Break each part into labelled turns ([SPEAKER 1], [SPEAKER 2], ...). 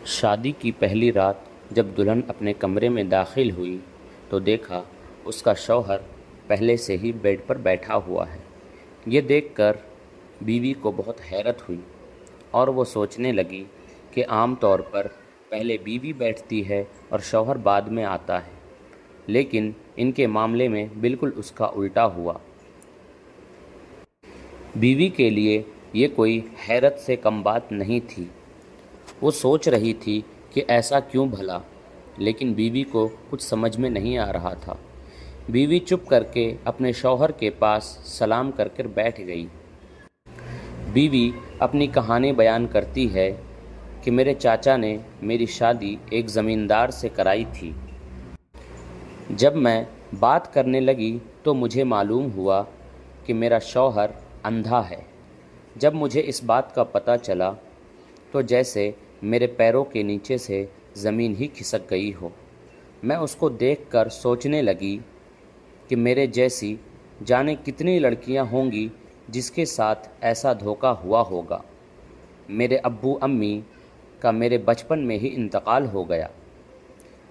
[SPEAKER 1] شادی کی پہلی رات جب دلہن اپنے کمرے میں داخل ہوئی تو دیکھا اس کا شوہر پہلے سے ہی بیڈ پر بیٹھا ہوا ہے۔ یہ دیکھ کر بیوی کو بہت حیرت ہوئی اور وہ سوچنے لگی کہ عام طور پر پہلے بیوی بیٹھتی ہے اور شوہر بعد میں آتا ہے، لیکن ان کے معاملے میں بالکل اس کا الٹا ہوا۔ بیوی کے لیے یہ کوئی حیرت سے کم بات نہیں تھی۔ وہ سوچ رہی تھی کہ ایسا کیوں بھلا، لیکن بیوی کو کچھ سمجھ میں نہیں آ رہا تھا۔ بیوی چپ کر کے اپنے شوہر کے پاس سلام کر کر بیٹھ گئی۔ بیوی اپنی کہانی بیان کرتی ہے کہ میرے چاچا نے میری شادی ایک زمیندار سے کرائی تھی۔ جب میں بات کرنے لگی تو مجھے معلوم ہوا کہ میرا شوہر اندھا ہے۔ جب مجھے اس بات کا پتہ چلا تو جیسے میرے پیروں کے نیچے سے زمین ہی کھسک گئی ہو۔ میں اس کو دیکھ کر سوچنے لگی کہ میرے جیسی جانے کتنی لڑکیاں ہوں گی جس کے ساتھ ایسا دھوکہ ہوا ہوگا۔ میرے ابو امی کا میرے بچپن میں ہی انتقال ہو گیا۔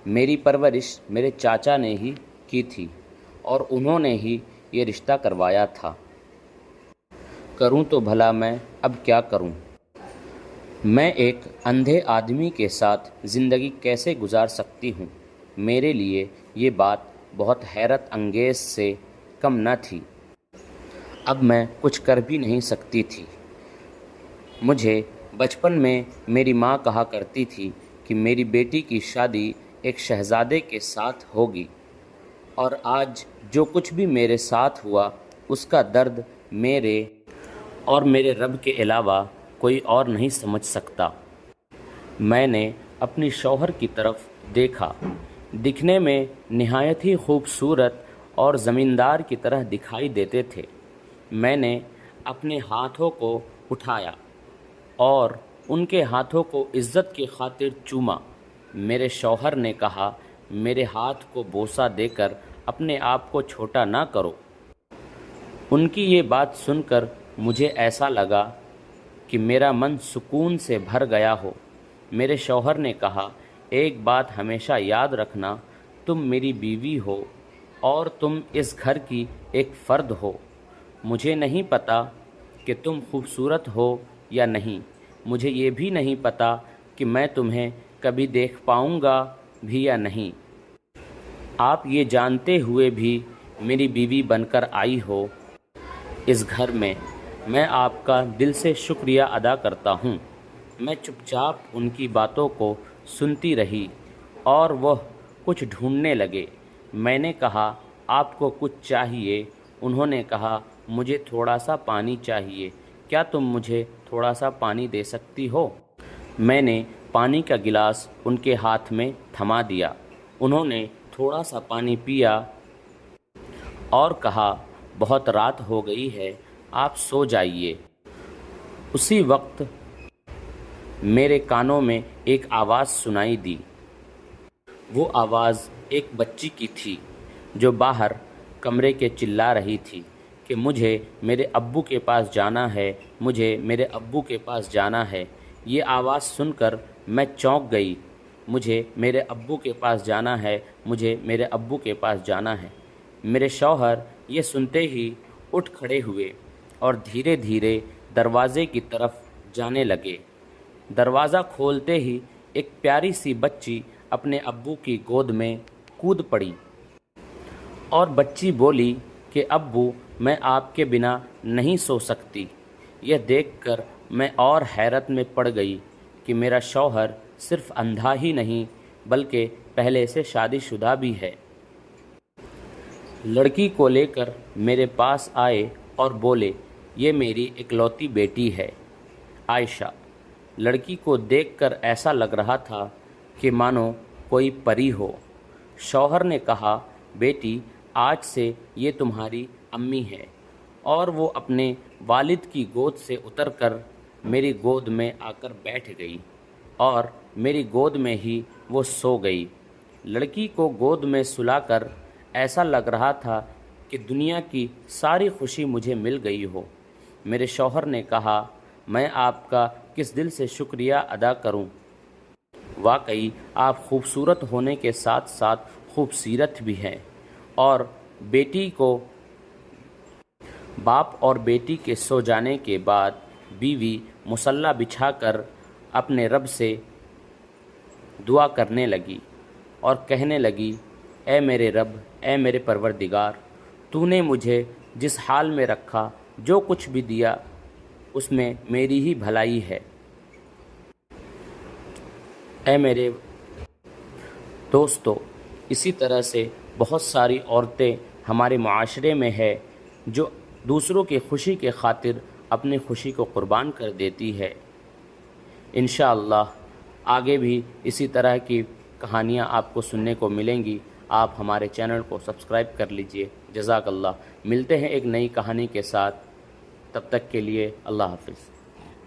[SPEAKER 1] میری پرورش میرے چاچا نے ہی کی تھی اور انہوں نے ہی یہ رشتہ کروایا تھا۔ کروں تو بھلا میں اب کیا کروں؟ میں ایک اندھے آدمی کے ساتھ زندگی کیسے گزار سکتی ہوں؟ میرے لیے یہ بات بہت حیرت انگیز سے کم نہ تھی۔ اب میں کچھ کر بھی نہیں سکتی تھی۔ مجھے بچپن میں میری ماں کہا کرتی تھی کہ میری بیٹی کی شادی ایک شہزادے کے ساتھ ہوگی، اور آج جو کچھ بھی میرے ساتھ ہوا اس کا درد میرے اور میرے رب کے علاوہ کوئی اور نہیں سمجھ سکتا۔ میں نے اپنی شوہر کی طرف دیکھا۔ دکھنے میں نہایت ہی خوبصورت اور زمیندار کی طرح دکھائی دیتے تھے۔ میں نے اپنے ہاتھوں کو اٹھایا اور ان کے ہاتھوں کو عزت کی خاطر چوما۔ میرے شوہر نے کہا، میرے ہاتھ کو بوسہ دے کر اپنے آپ کو چھوٹا نہ کرو۔ ان کی یہ بات سن کر مجھے ایسا لگا کہ میرا من سکون سے بھر گیا ہو۔ میرے شوہر نے کہا، ایک بات ہمیشہ یاد رکھنا، تم میری بیوی ہو اور تم اس گھر کی ایک فرد ہو۔ مجھے نہیں پتا کہ تم خوبصورت ہو یا نہیں، مجھے یہ بھی نہیں پتا کہ میں تمہیں کبھی دیکھ پاؤں گا بھی یا نہیں۔ آپ یہ جانتے ہوئے بھی میری بیوی بن کر آئی ہو اس گھر میں آپ کا دل سے شکریہ ادا کرتا ہوں۔ میں چپ چاپ ان کی باتوں کو سنتی رہی اور وہ کچھ ڈھونڈنے لگے۔ میں نے کہا، آپ کو کچھ چاہیے؟ انہوں نے کہا، مجھے تھوڑا سا پانی چاہیے، کیا تم مجھے تھوڑا سا پانی دے سکتی ہو؟ میں نے پانی کا گلاس ان کے ہاتھ میں تھما دیا۔ انہوں نے تھوڑا سا پانی پیا اور کہا، بہت رات ہو گئی ہے، آپ سو جائیے۔ اسی وقت میرے کانوں میں ایک آواز سنائی دی۔ وہ آواز ایک بچی کی تھی جو باہر کمرے کے چلا رہی تھی کہ مجھے میرے ابو کے پاس جانا ہے، مجھے میرے ابو کے پاس جانا ہے۔ یہ آواز سن کر میں چونک گئی۔ مجھے میرے ابو کے پاس جانا ہے، مجھے میرے ابو کے پاس جانا ہے۔ میرے شوہر یہ سنتے ہی اٹھ کھڑے ہوئے اور دھیرے دھیرے دروازے کی طرف جانے لگے۔ دروازہ کھولتے ہی ایک پیاری سی بچی اپنے ابو کی گود میں کود پڑی اور بچی بولی کہ ابو، میں آپ کے بنا نہیں سو سکتی۔ یہ دیکھ کر میں اور حیرت میں پڑ گئی کہ میرا شوہر صرف اندھا ہی نہیں بلکہ پہلے سے شادی شدہ بھی ہے۔ لڑکی کو لے کر میرے پاس آئے اور بولے، یہ میری اکلوتی بیٹی ہے، عائشہ۔ لڑکی کو دیکھ کر ایسا لگ رہا تھا کہ مانو کوئی پری ہو۔ شوہر نے کہا، بیٹی، آج سے یہ تمہاری امی ہے، اور وہ اپنے والد کی گود سے اتر کر میری گود میں آ کر بیٹھ گئی اور میری گود میں ہی وہ سو گئی۔ لڑکی کو گود میں سلا کر ایسا لگ رہا تھا کہ دنیا کی ساری خوشی مجھے مل گئی ہو۔ میرے شوہر نے کہا، میں آپ کا کس دل سے شکریہ ادا کروں؟ واقعی آپ خوبصورت ہونے کے ساتھ ساتھ خوبصیرت بھی ہیں، اور بیٹی کو باپ اور بیٹی کے سو جانے کے بعد بیوی مصلی بچھا کر اپنے رب سے دعا کرنے لگی اور کہنے لگی، اے میرے رب، اے میرے پروردگار، تو نے مجھے جس حال میں رکھا، جو کچھ بھی دیا اس میں میری ہی بھلائی ہے۔ اے میرے دوستو، اسی طرح سے بہت ساری عورتیں ہمارے معاشرے میں ہے جو دوسروں کی خوشی کے خاطر اپنی خوشی کو قربان کر دیتی ہے۔ انشاءاللہ آگے بھی اسی طرح کی کہانیاں آپ کو سننے کو ملیں گی۔ آپ ہمارے چینل کو سبسکرائب کر لیجئے۔ جزاک اللہ۔ ملتے ہیں ایک نئی کہانی کے ساتھ، تب تک کے لیے اللہ حافظ۔